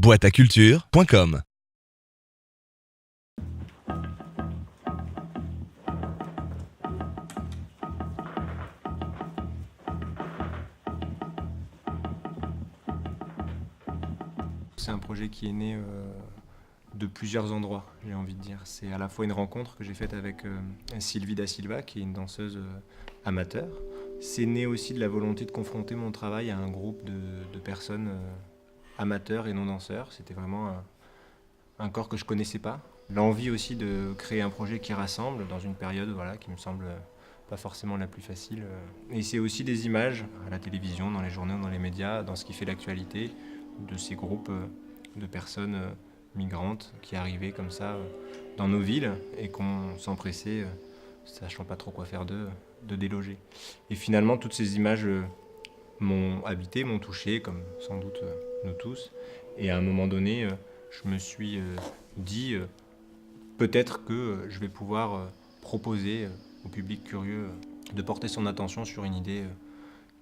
boîteaculture.com. C'est un projet qui est né de plusieurs endroits, j'ai envie de dire. C'est à la fois une rencontre que j'ai faite avec Sylvie Da Silva, qui est une danseuse amateur. C'est né aussi de la volonté de confronter mon travail à un groupe de personnes amateurs et non danseurs. C'était vraiment un corps que je connaissais pas. L'envie aussi de créer un projet qui rassemble dans une période qui me semble pas forcément la plus facile. Et c'est aussi des images à la télévision, dans les journaux, dans les médias, dans ce qui fait l'actualité de ces groupes de personnes migrantes qui arrivaient comme ça dans nos villes et qu'on s'empressait, sachant pas trop quoi faire d'eux, de déloger. Et finalement, toutes ces images m'ont habité, m'ont touché, comme sans doute nous tous. Et à un moment donné, je me suis dit peut-être que je vais pouvoir proposer au public curieux de porter son attention sur une idée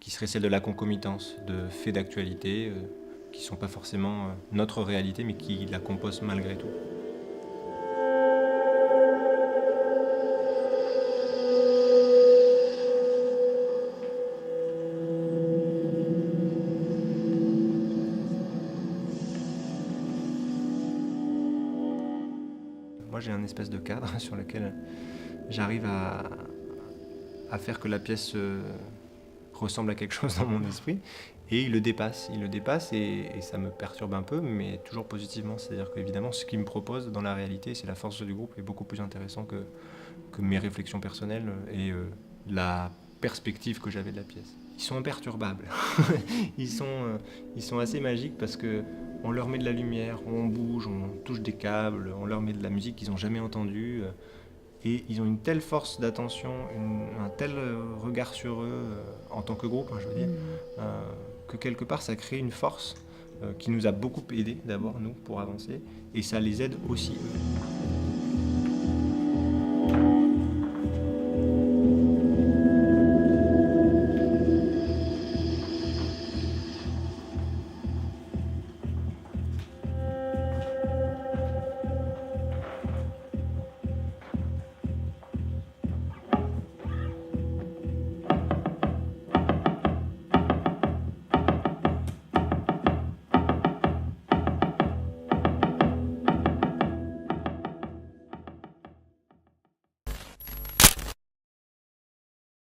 qui serait celle de la concomitance, de faits d'actualité qui ne sont pas forcément notre réalité, mais qui la composent malgré tout. Moi, j'ai un espèce de cadre sur lequel j'arrive à faire que la pièce ressemble à quelque chose dans mon esprit, et il le dépasse et ça me perturbe un peu, mais toujours positivement. C'est-à-dire qu'évidemment, ce qu'il me propose dans la réalité, c'est la force du groupe, est beaucoup plus intéressant que mes réflexions personnelles et la perspective que j'avais de la pièce. Ils sont imperturbables. ils sont assez magiques parce que on leur met de la lumière, on bouge, on touche des câbles, on leur met de la musique qu'ils n'ont jamais entendue. Et ils ont une telle force d'attention, un tel regard sur eux, en tant que groupe, je veux dire, que quelque part ça crée une force qui nous a beaucoup aidé d'abord, nous, pour avancer, et ça les aide aussi eux.